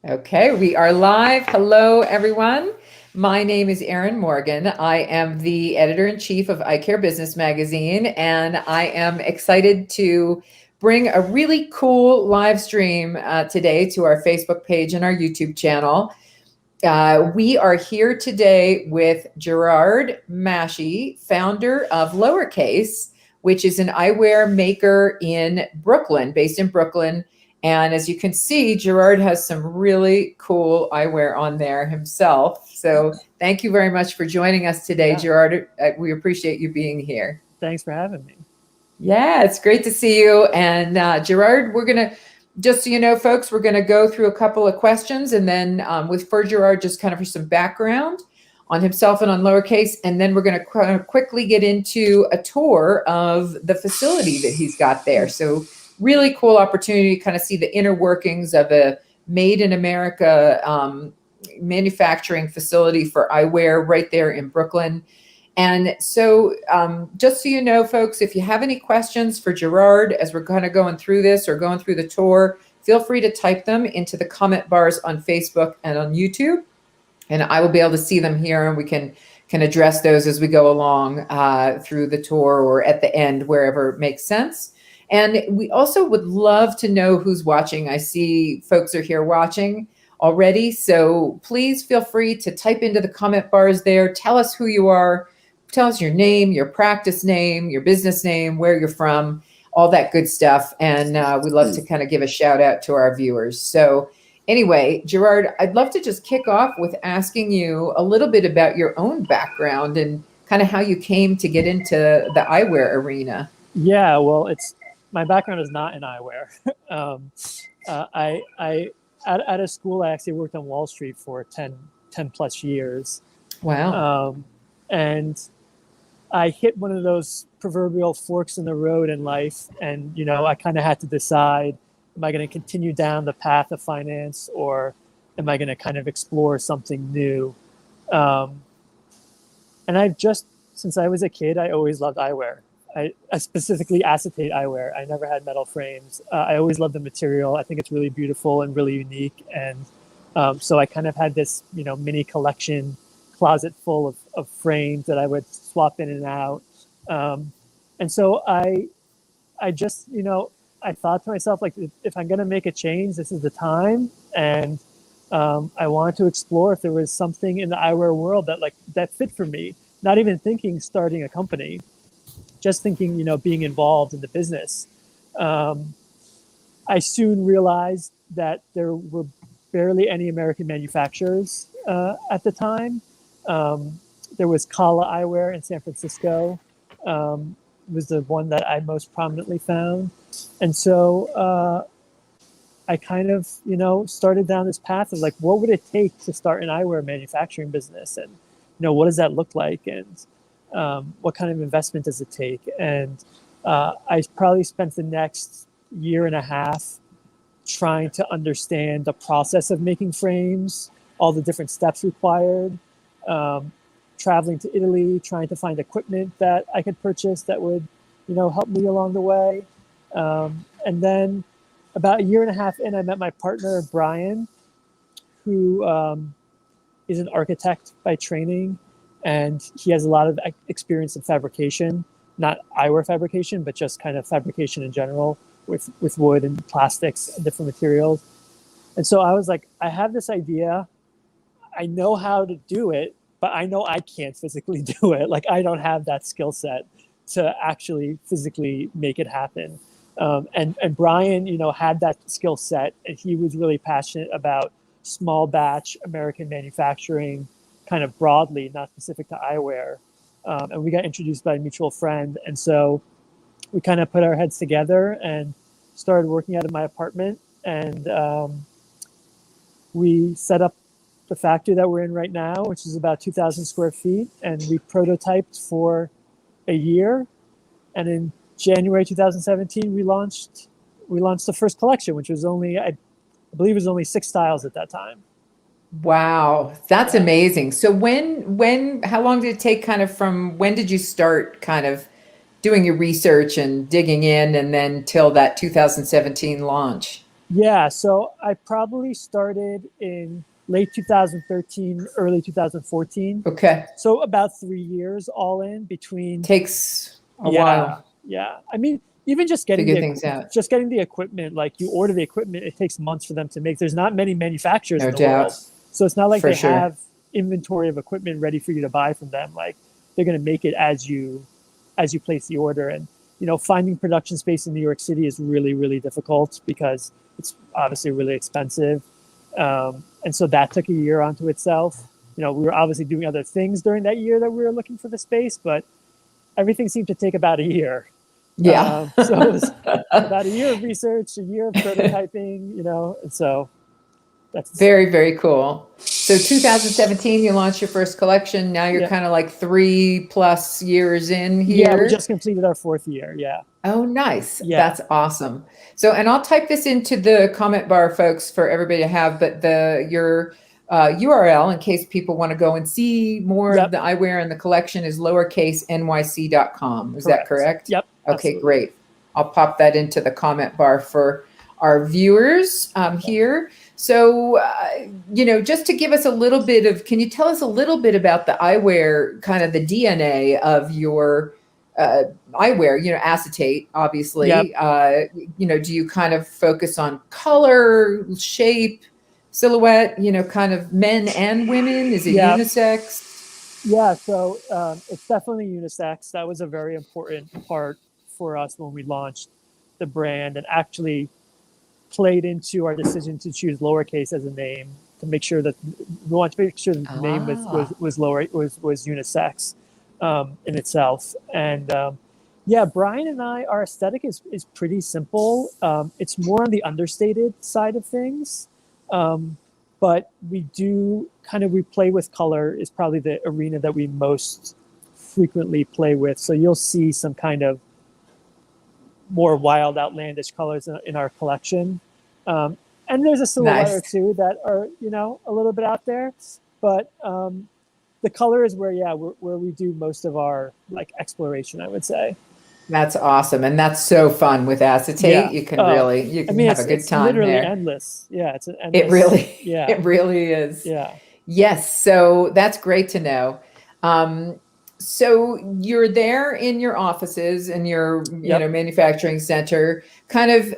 Okay, we are live. Hello, everyone. My name is Erin Morgan. I am the editor-in-chief of Eye Care Business Magazine, and I am excited to bring a really cool live stream today to our Facebook page and our YouTube channel. We are here today with Gerard Massey, founder of Lowercase, which is an eyewear maker in Brooklyn, based in Brooklyn. And as you can see, Gerard has some really cool eyewear on there himself. So thank you very much for joining us today, Gerard. We appreciate you being here. Thanks for having me. Yeah, it's great to see you. And Gerard, we're going to, just so you know, folks, we're going to go through a couple of questions and then for Gerard, just kind of for some background on himself and on Lowercase. And then we're going to quickly get into a tour of the facility that he's got there. So really cool opportunity to kind of see the inner workings of a made in America manufacturing facility for eyewear right there in Brooklyn. And so just so you know, folks, if you have any questions for Gerard as we're kind of going through this or going through the tour, feel free to type them into the comment bars on Facebook and on YouTube. And I will be able to see them here and we can address those as we go along through the tour or at the end, wherever it makes sense. And we also would love to know who's watching. I see folks are here watching already. So please feel free to type into the comment bars there. Tell us who you are. Tell us your name, your practice name, your business name, where you're from, all that good stuff. And we'd love to kind of give a shout out to our viewers. So anyway, Gerard, I'd love to just kick off with asking you a little bit about your own background and kind of how you came to get into the eyewear arena. Yeah, well, my background is not in eyewear. Out of school, I actually worked on Wall Street for 10 plus years. Wow. And I hit one of those proverbial forks in the road in life. And, I kind of had to decide, am I going to continue down the path of finance or am I going to kind of explore something new? And since I was a kid, I always loved eyewear. I specifically acetate eyewear. I never had metal frames. I always loved the material. I think it's really beautiful and really unique. And so I kind of had this, mini collection closet full of frames that I would swap in and out. And so I just, I thought to myself, like, if I'm going to make a change, this is the time. And I wanted to explore if there was something in the eyewear world that fit for me, not even thinking starting a company. Just thinking, being involved in the business. I soon realized that there were barely any American manufacturers at the time. There was Kala Eyewear in San Francisco, was the one that I most prominently found. And so I kind of, started down this path of like, what would it take to start an eyewear manufacturing business? And, what does that look like? And what kind of investment does it take? And I probably spent the next year and a half trying to understand the process of making frames, all the different steps required, traveling to Italy, trying to find equipment that I could purchase that would, help me along the way. And then about a year and a half in, I met my partner, Brian, who is an architect by training. And he has a lot of experience in fabrication, not eyewear fabrication, but just kind of fabrication in general with wood and plastics and different materials. And so I was like, I have this idea. I know how to do it, but I know I can't physically do it. Like, I don't have that skill set to actually physically make it happen. And Brian, had that skill set, and he was really passionate about small batch American manufacturing, kind of broadly, not specific to eyewear. And we got introduced by a mutual friend. And so we kind of put our heads together and started working out of my apartment. And we set up the factory that we're in right now, which is about 2,000 square feet. And we prototyped for a year. And in January 2017, we launched the first collection, which was only, I believe it was only 6 styles at that time. Wow, that's amazing. So how long did it take kind of from when did you start kind of doing your research and digging in and then till that 2017 launch? Yeah, so I probably started in late 2013, early 2014. Okay. So about 3 years all in between. Takes a Yeah, while. yeah. I mean, even Figure things out. just getting the equipment, like you order the equipment, it takes months for them to make. There's not many manufacturers No in the world, doubt. so it's not like For they sure. have inventory of equipment ready for you to buy from them. Like they're going to make it as you place the order. And finding production space in New York City is really, really difficult because it's obviously really expensive. And so that took a year onto itself. We were obviously doing other things during that year that we were looking for the space, but everything seemed to take about a year. Yeah. So it was about a year of research, a year of prototyping, and so that's, Very, very cool. So 2017, you launched your first collection. Now you're yeah. kind of like 3+ years in Yeah, we here. just completed our 4th year. Yeah. Oh, nice. Yeah. That's awesome. So, and I'll type this into the comment bar, folks, for everybody to have, but your URL, in case people want to go and see more of Yep. the eyewear in the collection, is lowercasenyc.com. Is that correct? Yep. Okay, Absolutely. great. I'll pop that into the comment bar for our viewers here. So, just to give us a little bit of, can you tell us a little bit about the eyewear, kind of the DNA of your eyewear, acetate, obviously. Yep. Do you kind of focus on color, shape, silhouette, kind of men and women? Is it Yep. unisex? Yeah, so it's definitely unisex. That was a very important part for us when we launched the brand, and actually played into our decision to choose Lowercase as a name, to make sure that we want to make sure that the name was unisex in itself. And yeah, Brian and I, our aesthetic is pretty simple. It's more on the understated side of things. But we play with color is probably the arena that we most frequently play with. So you'll see some kind of more wild, outlandish colors in our collection. And there's a silhouette or two that are, a little bit out there. But the color is where we do most of our exploration, I would say. That's awesome. And that's so fun with acetate. Yeah. You can really, have a good time. It's literally there. Endless. Yeah, it's an endless. It really is. Yeah. Yes. So that's great to know. So you're there in your offices and your, manufacturing center, kind of,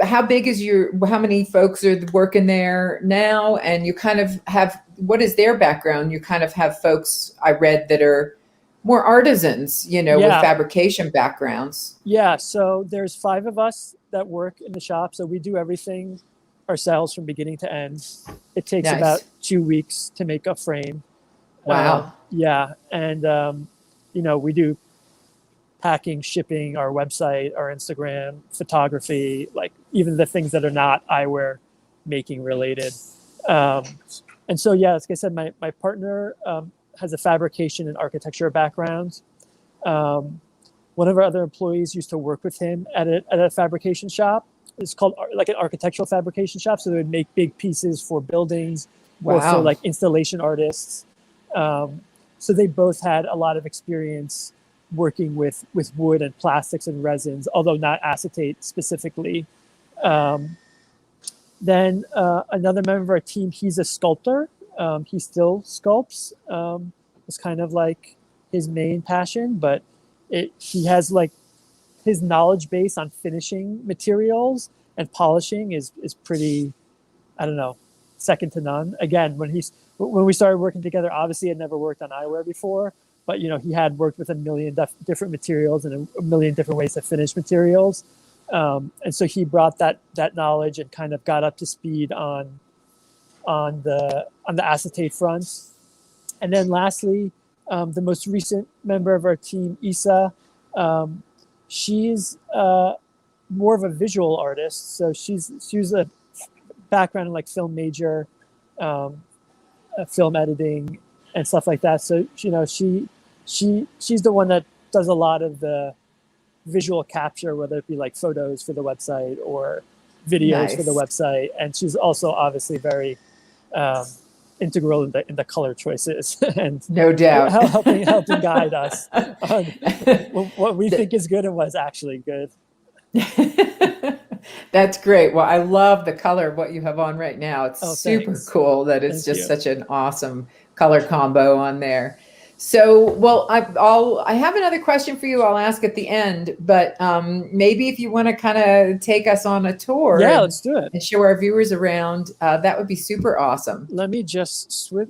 how big is how many folks are working there now? And you kind of have, what is their background? You kind of have folks I read that are more artisans, with fabrication backgrounds. Yeah. So there's 5 of us that work in the shop. So we do everything ourselves from beginning to end. It takes about 2 weeks to make a frame. Wow. Yeah. And, we do packing, shipping, our website, our Instagram, photography, like even the things that are not eyewear making related. And so, yeah, like I said, my partner has a fabrication and architecture background. One of our other employees used to work with him at a fabrication shop. It's called like an architectural fabrication shop. So they would make big pieces for buildings or for like installation artists. So they both had a lot of experience working with wood and plastics and resins, although not acetate specifically. Then another member of our team, he's a sculptor. He still sculpts. It's kind of like his main passion, but he has like his knowledge base on finishing materials and polishing is pretty, I don't know, second to none. Again, when we started working together, obviously I'd never worked on eyewear before, but he had worked with a million different materials and a million different ways to finish materials. And so he brought that knowledge and kind of got up to speed on the acetate front. And then lastly, the most recent member of our team, Isa, she's more of a visual artist. So she's a background in like film major, film editing and stuff like that. So she's the one that does a lot of the visual capture, whether it be like photos for the website or videos for the website. And she's also obviously very integral in the color choices and no doubt helping guide us on what we think is good and what's actually good. That's great. Well, I love the color of what you have on right now. It's Oh, super thanks. cool that it's Thank just you. such an awesome color combo on there. So, well, I have another question for you. I'll ask at the end, but maybe if you want to kind of take us on a tour Yeah, let's do it. and show our viewers around, that would be super awesome. Let me just flip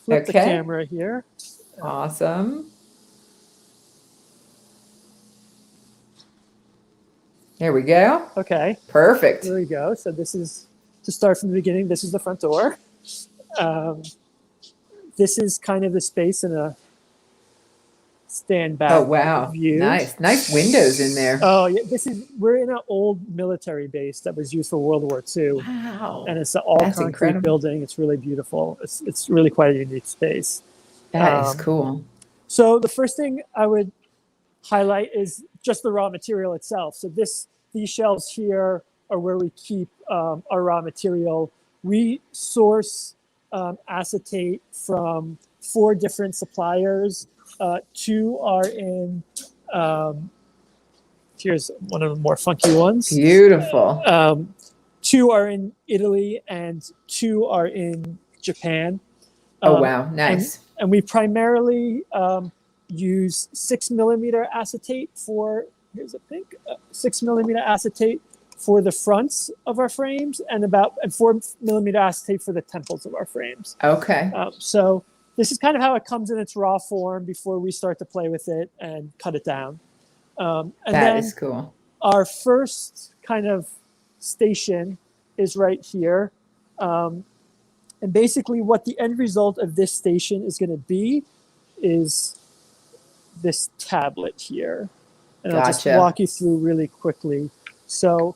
the Okay. camera here. Awesome. There we go. Okay. Perfect. There we go. So this is, to start from the beginning, this is the front door. This is kind of the space in a stand back Oh, wow. view. Nice windows in there. Oh yeah, we're in an old military base that was used for World War II. Wow. And it's an all That's concrete incredible. building. It's really beautiful. It's really quite a unique space. That is cool. So the first thing I would highlight is just the raw material itself. So these shelves here are where we keep our raw material. We source acetate from 4 different suppliers. 2 are in, here's one of the more funky ones. Beautiful. 2 are in Italy and 2 are in Japan. Oh, wow. Nice. And we primarily use 6mm acetate for, here's a pink, 6mm acetate for the fronts of our frames and 4mm acetate for the temples of our frames. Okay. So this is kind of how it comes in its raw form before we start to play with it and cut it down. And that is cool. Our first kind of station is right here. And basically what the end result of this station is going to be is this tablet here. And I'll just walk you through really quickly. So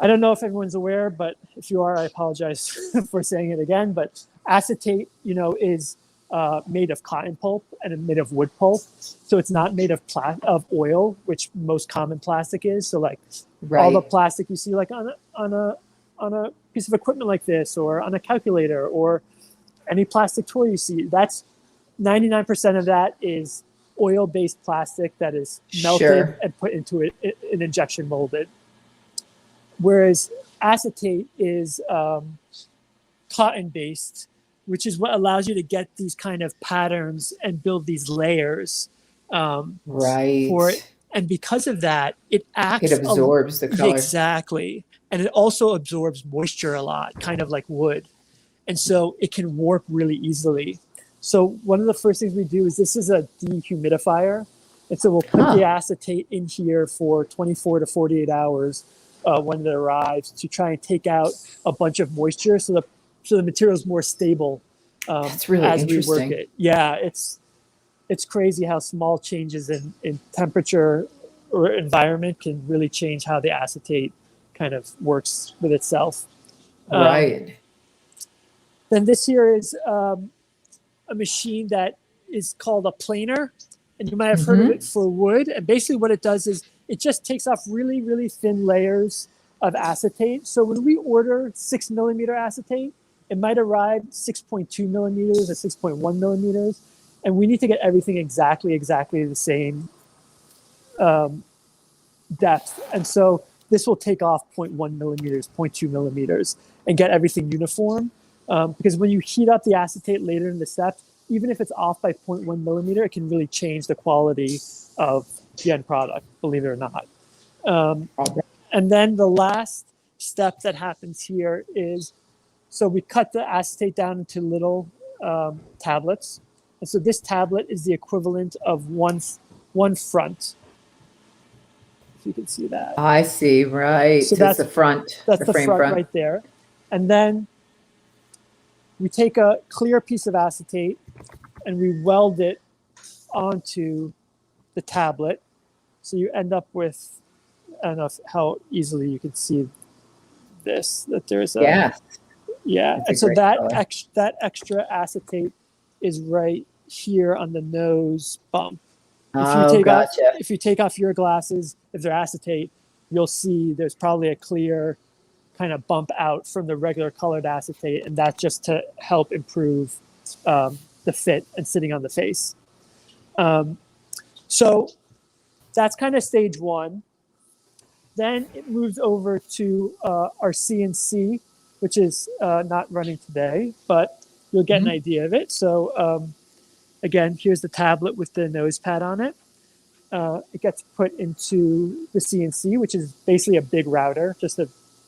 I don't know if everyone's aware, but if you are, I apologize for saying it again, but acetate, is made of cotton pulp and made of wood pulp. So it's not made of oil, which most common plastic is. So like all the plastic you see like on a piece of equipment like this or on a calculator or any plastic toy you see, that's 99% of that is oil-based plastic that is melted and put into an injection molded. Whereas acetate is cotton-based, which is what allows you to get these kind of patterns and build these layers. For it. And because of that, it absorbs the color. Exactly. And it also absorbs moisture a lot, kind of like wood. And so it can warp really easily. So one of the first things we do is this is a dehumidifier. And so we'll put the acetate in here for 24 to 48 hours when it arrives to try and take out a bunch of moisture so the material is more stable That's really as interesting. we work it. Yeah, it's crazy how small changes in temperature or environment can really change how the acetate kind of works with itself. Right. Then this here is a machine that is called a planer. And you might have heard of it for wood. And basically what it does is it just takes off really, really thin layers of acetate. So when we order 6mm acetate, it might arrive 6.2 millimeters or 6.1 millimeters. And we need to get everything exactly the same depth. And so this will take off 0.1 millimeters, 0.2 millimeters, and get everything uniform. Because when you heat up the acetate later in the steps, even if it's off by 0.1 millimeter, it can really change the quality of the end product, believe it or not. And then the last step that happens here is, so we cut the acetate down into little tablets. And so this tablet is the equivalent of one front. If you can see that. I see, right. So that's the front. That's the front right there. And then we take a clear piece of acetate and we weld it onto the tablet. So you end up with, I don't know how easily you can see this, that there's a, yeah. And so that extra acetate is right here on the nose bump. If you take off your glasses, if they're acetate, you'll see there's probably a clear kind of bump out from the regular colored acetate, and that's just to help improve the fit and sitting on the face. So that's kind of stage one. Then it moves over to our CNC, which is not running today, but you'll get an idea of it. So again, here's the tablet with the nose pad on it. It gets put into the CNC, which is basically a big router, just a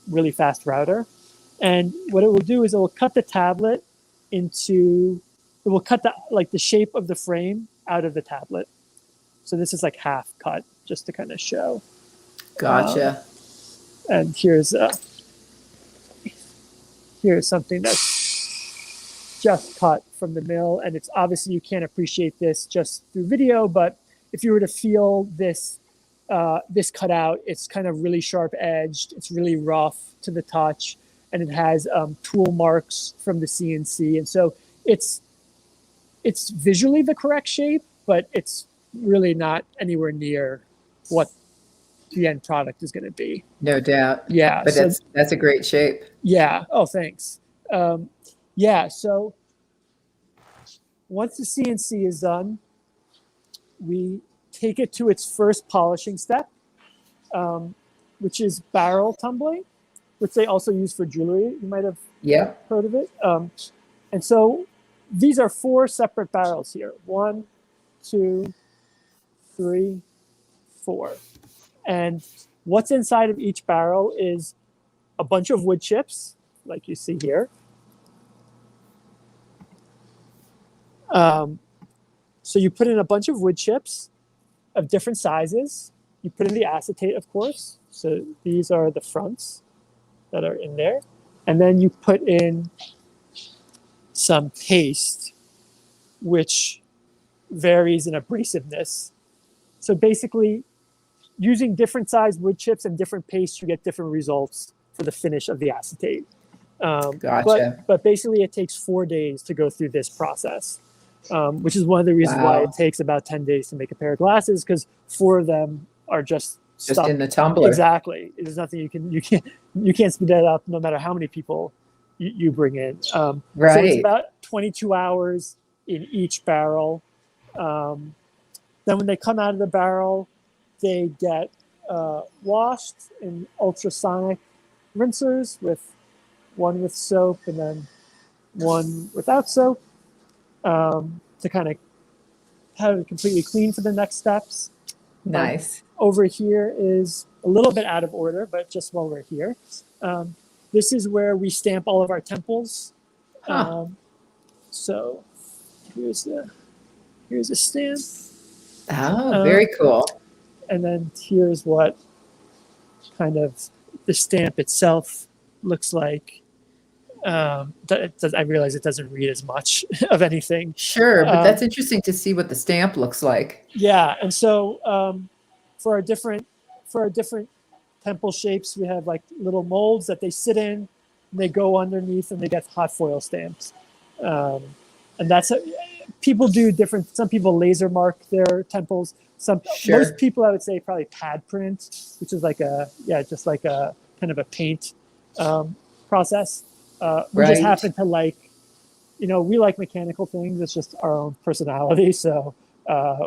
really fast router. And what it will do is it will cut the tablet into, it will cut the shape of the frame out of the tablet. So this is like half cut, just to kind of show. Gotcha. And here's something that's just cut from the mill, and it's obviously you can't appreciate this just through video, but if you were to feel this this cutout, it's kind of really sharp edged, it's really rough to the touch, and it has tool marks from the CNC, and so it's visually the correct shape, but it's really not anywhere near what the end product is going to be. No doubt. Yeah. But so, that's a great shape. Yeah. Oh, thanks. Yeah. So once the CNC is done, we take it to its first polishing step, which is barrel tumbling, which they also use for jewelry. You might have heard of it. And so these are 4 separate barrels here. 1, 2, 3, 4. And what's inside of each barrel is a bunch of wood chips, like you see here. So you put in a bunch of wood chips of different sizes. You put in the acetate, of course. So these are the fronts that are in there. And then you put in some paste, which varies in abrasiveness. So basically, using different sized wood chips and different paste, you get different results for the finish of the acetate. Gotcha. But basically, it takes 4 days to go through this process, which is one of the reasons why it takes about 10 days to make a pair of glasses, because 4 of them are just stuck in the tumbler. Exactly. There's nothing you can't speed that up no matter how many people you bring in. Right. So it's about 22 hours in each barrel. Then when they come out of the barrel, they get washed in ultrasonic rinsers, one with soap and then one without soap, to kind of have it completely clean for the next steps. Nice. Over here is a little bit out of order, but just while we're here, this is where we stamp all of our temples. So here's a stamp. Oh, very cool. And then here's what kind of the stamp itself looks like. I realize it doesn't read as much of anything. Sure, but that's interesting to see what the stamp looks like. Yeah, and so for our different temple shapes, we have like little molds that they sit in, and they go underneath, and they get hot foil stamps. And that's people do different. Some people laser mark their temples. Most people, I would say, probably pad print, which is like just like a kind of a paint process. We just happen to like, we like mechanical things. It's just our own personality. So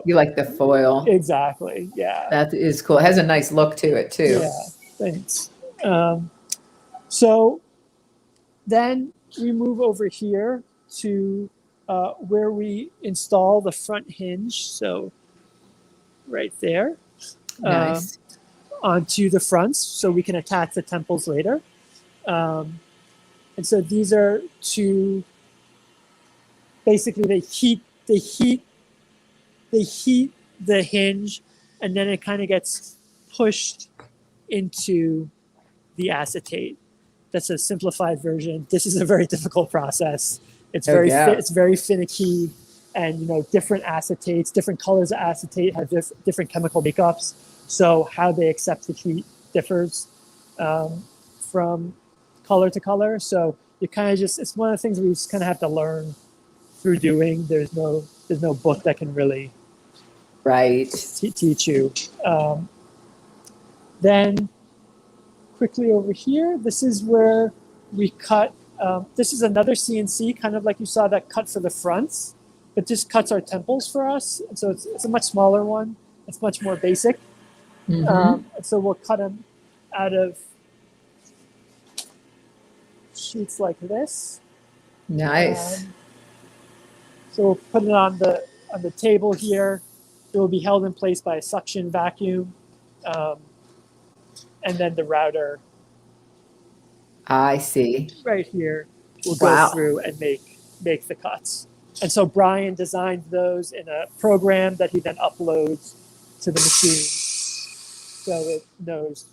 you like the foil. Exactly. Yeah. That is cool. It has a nice look to it too. Yeah. Thanks. So then we move over here to where we install the front hinge. So right there. Nice. Onto the fronts, so we can attach the temples later. And so these are to basically they heat the hinge, and then it kind of gets pushed into the acetate. That's a simplified version. This is a very difficult process. It's very finicky, and different acetates, different colors of acetate have different chemical makeups. So how they accept the heat differs from color to color. So you kind of it's one of the things we just kind of have to learn through doing. There's no book that can really teach you. Then quickly over here, this is where we cut. This is another CNC, kind of like you saw that cut for the fronts, but just cuts our temples for us. And so it's a much smaller one. It's much more basic. And so we'll cut them out of sheets like this. Nice. So we'll put it on the table here. It will be held in place by a suction vacuum, and then the router I see. right here will Wow. go through and make the cuts. And so Brian designed those in a program that he then uploads to the machine, so it knows,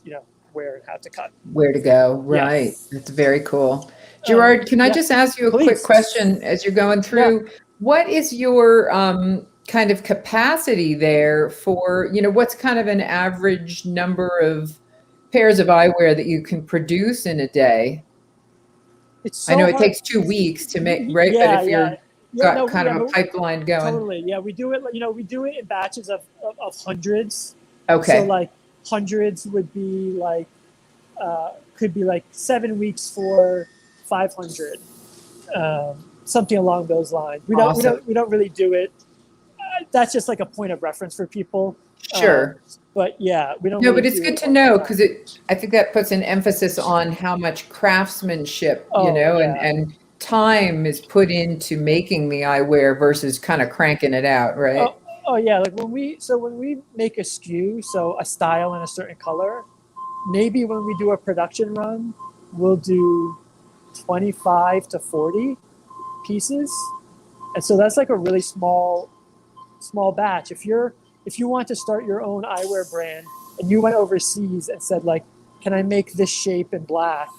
where and how to cut. Where to go. Right. Yes. That's very cool. Gerard, can I yeah, just ask you a please. quick question as you're going through? What is your kind of capacity there for, what's kind of an average number of pairs of eyewear that you can produce in a day? It's so I know it hard. takes 2 weeks to make, right? Yeah, But if you're got kind of a pipeline going. Totally. Yeah, we do it. We do it in batches of hundreds. Okay. So like hundreds would be like could be like 7 weeks for 500, something along those lines. We don't really do it. That's just like a point of reference for people. Sure. But yeah, we don't. No, really but it's good to know, because I think that puts an emphasis on how much craftsmanship, and time is put into making the eyewear versus kind of cranking it out, right? Oh yeah, like when we make a SKU, so a style in a certain color, maybe when we do a production run, we'll do 25 to 40 pieces, and so that's like a really small batch. If you want to start your own eyewear brand and you went overseas and said, like, can I make this shape in black?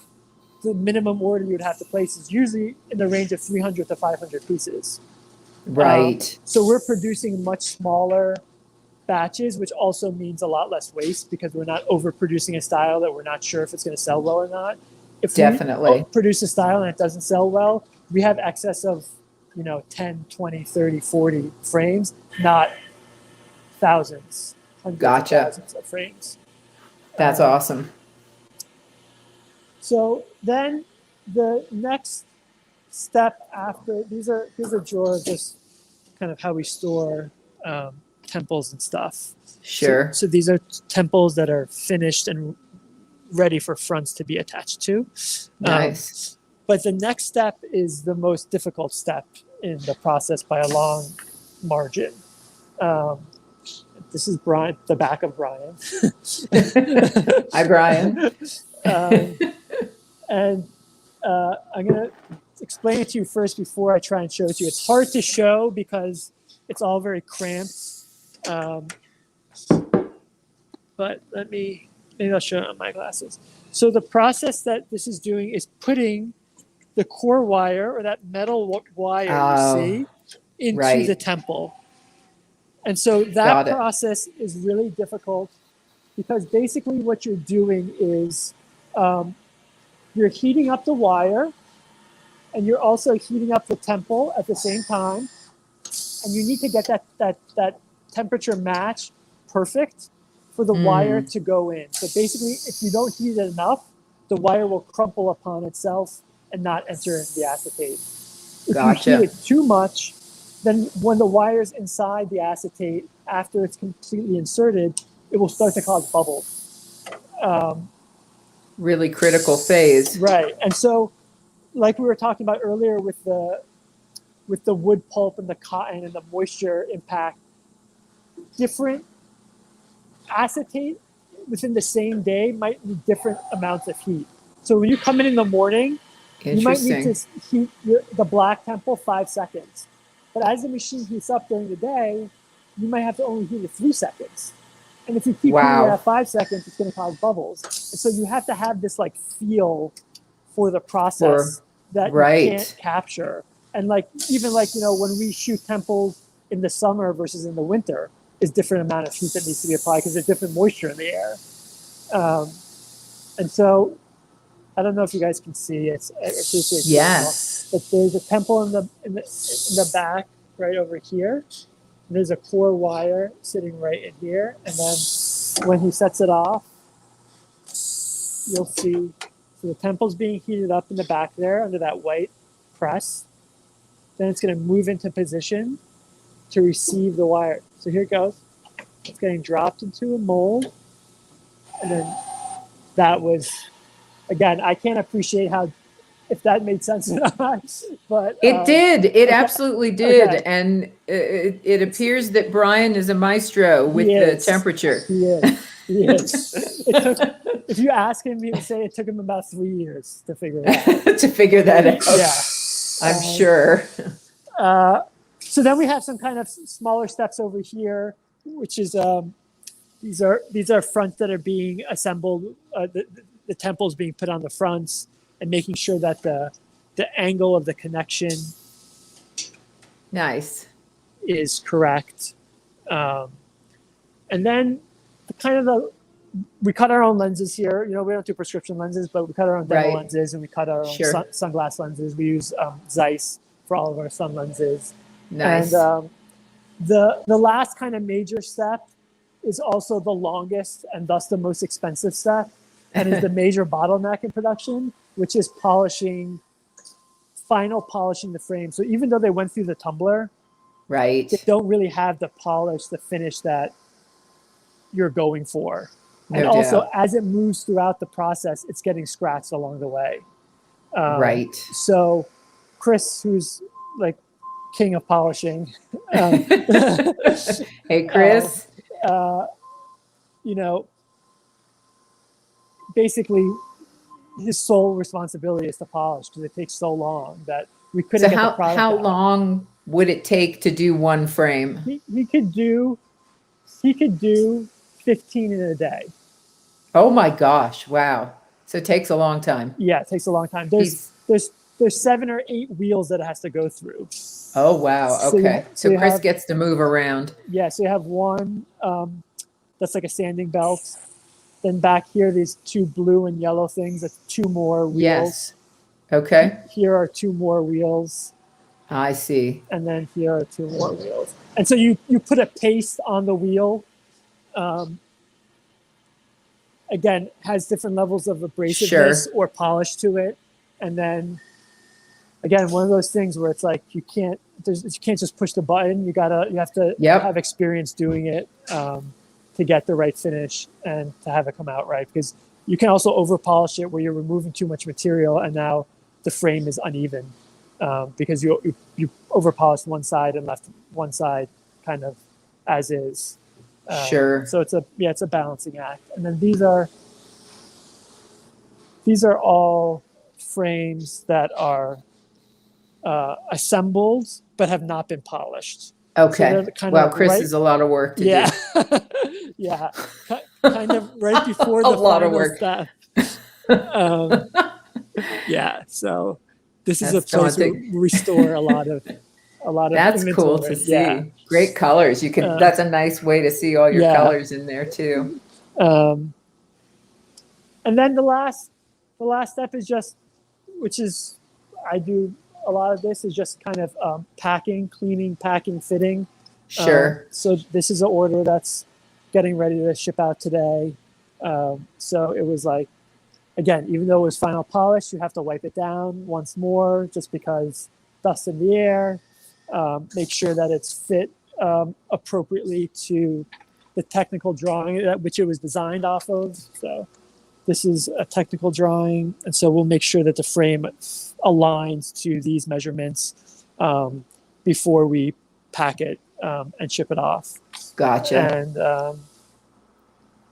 The minimum order you'd have to place is usually in the range of 300 to 500 pieces. Right. So we're producing much smaller batches, which also means a lot less waste because we're not overproducing a style that we're not sure if it's going to sell well or not. If we produce a style and it doesn't sell well, we have excess of 10, 20, 30, 40 frames, not thousands, hundreds of thousands of frames. That's awesome. So then the next step after, here's a drawer of just kind of how we store temples and stuff. Sure. So these are temples that are finished and ready for fronts to be attached to. Nice. But the next step is the most difficult step in the process by a long margin. This is Brian, the back of Brian. Hi, Brian. And I'm going to explain it to you first before I try and show it to you. It's hard to show because it's all very cramped. But maybe I'll show it on my glasses. So the process that this is doing is putting the core wire, or that metal wire you see, into the temple. And so that process is really difficult because basically what you're doing is you're heating up the wire and you're also heating up the temple at the same time. And you need to get that temperature match perfect for the wire to go in. So basically, if you don't heat it enough, the wire will crumple upon itself and not enter into the acetate. If you heat it too much, then when the wire's inside the acetate, after it's completely inserted, it will start to cause bubbles. Really critical phase. Right. And so, like we were talking about earlier with the wood pulp and the cotton and the moisture impact, different acetate within the same day might need different amounts of heat. So when you come in the morning, you might need to heat the black temple 5 seconds. But as the machine heats up during the day, you might have to only heat it 3 seconds. And if you keep heating it at 5 seconds, it's going to cause bubbles. And so you have to have this like feel for the process that you can't capture. And even when we shoot temples in the summer versus in the winter, is different amount of heat that needs to be applied because there's different moisture in the air. And so I don't know if you guys can see. I appreciate it. Yes. But there's a temple in the back right over here. And there's a core wire sitting right in here. And then when he sets it off, you'll see the temple's being heated up in the back there under that white press. Then it's going to move into position to receive the wire. So here it goes. It's getting dropped into a mold. And then that was, again, I can't appreciate how, if that made sense or not, but It did. It absolutely did. Okay. And it appears that Brian is a maestro with He the is. temperature. He is. He is. It took, if you ask him, he would say it took him about 3 years to figure it out. To figure that out. Yeah. I'm sure. So then we have some kind of smaller steps over here, which is these are fronts that are being assembled. The temples being put on the fronts and making sure that the angle of the connection Nice. is correct. And then we cut our own lenses here. You know, we don't do prescription lenses, but we cut our own demo Right. lenses, and we cut our own Sure. sunglass lenses. We use Zeiss for all of our sun lenses. Nice. And the last kind of major step is also the longest and thus the most expensive step, and is the major bottleneck in production, which is final polishing the frame. So even though they went through the tumbler, Right. they don't really have the polish, the finish that you're going for. And No also, doubt. as it moves throughout the process, it's getting scratched along the way. Right. So Chris, who's like king of polishing, Hey, Chris. you know, basically his sole responsibility is to polish because it takes so long that we couldn't So get the product how out. long would it take to do one frame? He could do 15 in a day. Oh my gosh. Wow. So it takes a long time. Yeah, it takes a long time. There's 7 or 8 wheels that it has to go through. Oh, wow. So Okay. you So Chris have- gets to move around. Yeah, so you have one that's like a sanding belt. Then back here, these 2 blue and yellow things. That's 2 more wheels. Yes. Okay. Here are 2 more wheels, I see. and then here are 2 more wheels. And so you put a paste on the wheel. Again, has different levels of abrasiveness or polish to it, and then again, one of those things where it's like you can't just push the button. You have to have experience doing it to get the right finish and to have it come out right. Because you can also over polish it where you're removing too much material, and now the frame is uneven because you over polished one side and left one side kind of as is. Sure. So it's a balancing act. And then these are all frames that are assembled but have not been polished. Okay. So wow, Chris is a lot of work to do. Yeah. Kind of right before A the lot of final work. step. Yeah. So this is That's a place where daunting. we restore a lot of That's cool inventory. to see. Yeah. Great colors. You can. That's a nice way to see all your Yeah. colors in there too. And then the last step is just, which is, I do a lot of this, is just kind of packing, cleaning, packing, fitting. Sure. So this is an order that's getting ready to ship out today. So it was like, again, even though it was final polish, you have to wipe it down once more just because dust in the air. Make sure that it's fit appropriately to the technical drawing which it was designed off of. So this is a technical drawing, and so we'll make sure that the frame aligns to these measurements before we pack it and ship it off. Gotcha. And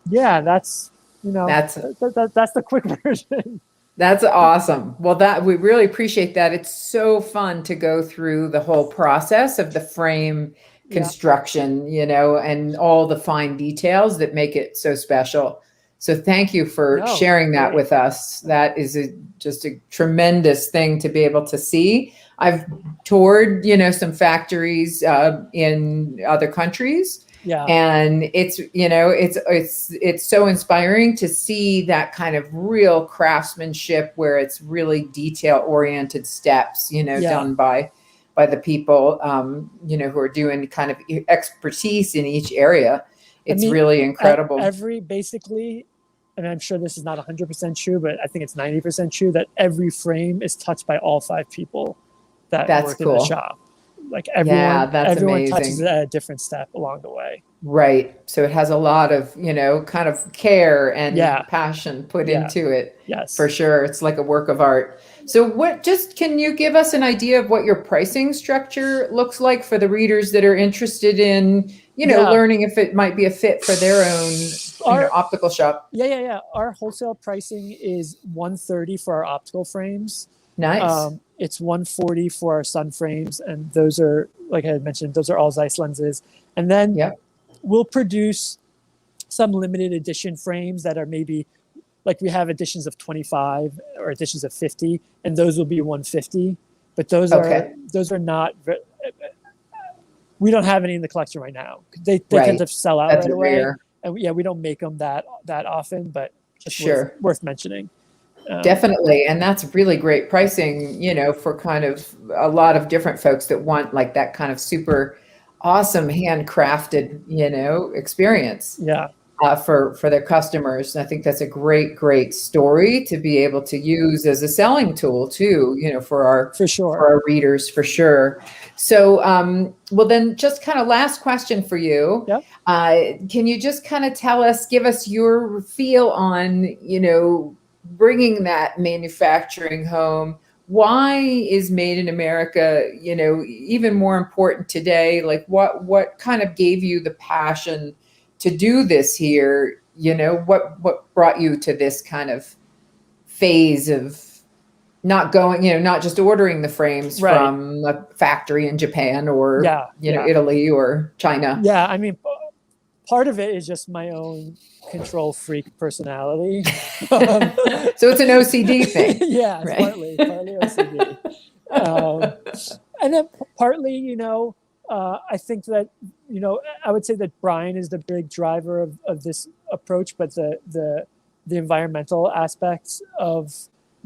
yeah, that's that's the quick version. That's awesome. Well, we really appreciate that. It's so fun to go through the whole process of the frame construction, and all the fine details that make it so special. So thank you for sharing that with us. That is just a tremendous thing to be able to see. I've toured, some factories in other countries. Yeah. And it's so inspiring to see that kind of real craftsmanship where it's really detail oriented steps, done by the people, who are doing kind of expertise in each area. It's really incredible. Basically, and I'm sure this is not 100% true, but I think it's 90% true that every frame is touched by all 5 people that work in the shop. Like Yeah, that's everyone touches amazing. it at a different step along the way. Right. So it has a lot of, kind of care Yeah. and passion put Yeah. into it for Yes. sure. It's like a work of art. So can you give us an idea of what your pricing structure looks like for the readers that are interested in, Yeah. learning if it might be a fit for their own, Our optical shop? yeah. Our wholesale pricing is $130 for our optical frames. Nice. It's $140 for our sun frames, and those are, like I had mentioned, those are all Zeiss lenses. And then Yep. we'll produce some limited edition frames that are maybe, like, we have editions of 25 or editions of 50, and those will be 150. But Okay. those are not. We don't have any in the collection right now. They tend Right. to sell out That's right away. rare. And we don't make them that often, but just Sure. worth mentioning. Definitely. And that's really great pricing, for kind of a lot of different folks that want like that kind of super awesome handcrafted, experience Yeah, for their customers. And I think that's a great story to be able to use as a selling tool too, for for for sure. our readers for sure. So, well, then just kind of last question for you. Yep. Can you just kind of give us your feel on, bringing that manufacturing home? Why is Made in America, even more important today? Like what kind of gave you the passion to do this here? What brought you to this kind of phase of not going, not just ordering the frames Right. from a factory in Japan or, Yeah. Italy or China? Yeah, I mean, part of it is just my own control freak personality. So it's an OCD thing. Yeah, it's right? partly OCD. And then partly, I think that, I would say that Brian is the big driver of this approach, but the environmental aspects of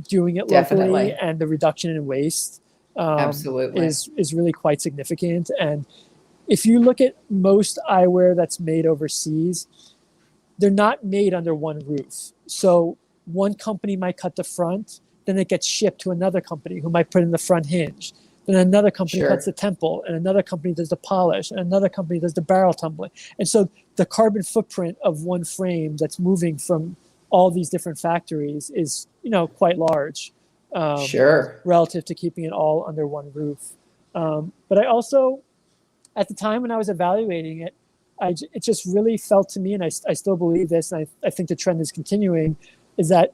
doing it locally Definitely. and the reduction in waste Absolutely. is really quite significant. And if you look at most eyewear that's made overseas, they're not made under one roof. So one company might cut the front, then it gets shipped to another company who might put in the front hinge. Then another company Sure. cuts the temple, and another company does the polish, and another company does the barrel tumbling. And so the carbon footprint of one frame that's moving from all these different factories is, quite large. Sure. Relative to keeping it all under one roof. But I also, at the time when I was evaluating it, it just really felt to me, and I still believe this, and I think the trend is continuing, is that,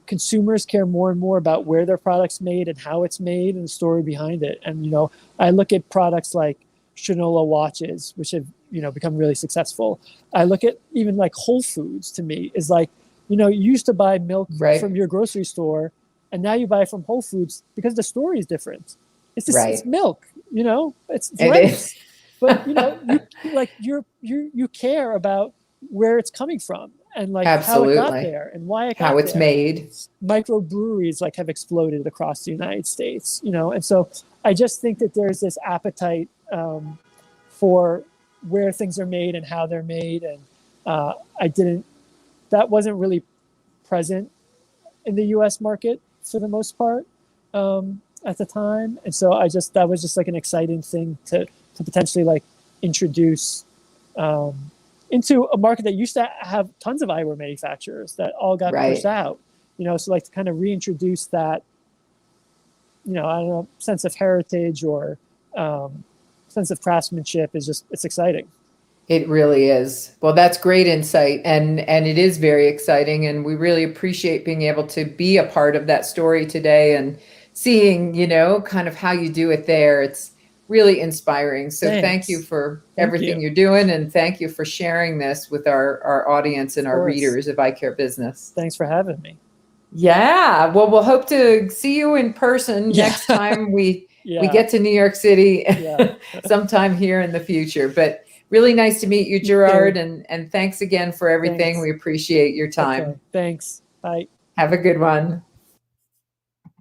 consumers care more and more about where their product's made and how it's made and the story behind it. And, I look at products like Shinola watches, which have, become really successful. I look at even like Whole Foods, to me, is like, you used to buy milk Right. from your grocery store, and now you buy it from Whole Foods because the story is different. It's just, Right. it's milk, it's It rice. is. But you care about where it's coming from and like how it got Absolutely. there and why it got How it's there. made. Microbreweries have exploded across the United States, and so I just think that there's this appetite for where things are made and how they're made, and that wasn't really present in the U.S. market for the most part at the time, and so that was just like an exciting thing to potentially introduce into a market that used to have tons of eyewear manufacturers that all got Right. pushed out. So to kind of reintroduce that, I don't know, sense of heritage or sense of craftsmanship it's exciting. It really is. Well, that's great insight, and it is very exciting, and we really appreciate being able to be a part of that story today and seeing, kind of how you do it there. It's really inspiring. So thank you for everything you're doing, and thank you for sharing this with our audience and our readers of Eye Care Business. Thanks for having me. Yeah. Well, we'll hope to see you in person next time we get to New York City sometime here in the future. But really nice to meet you, Gerard, and thanks again for everything. Thanks. We appreciate your time. Okay. Thanks. Bye. Have a good one.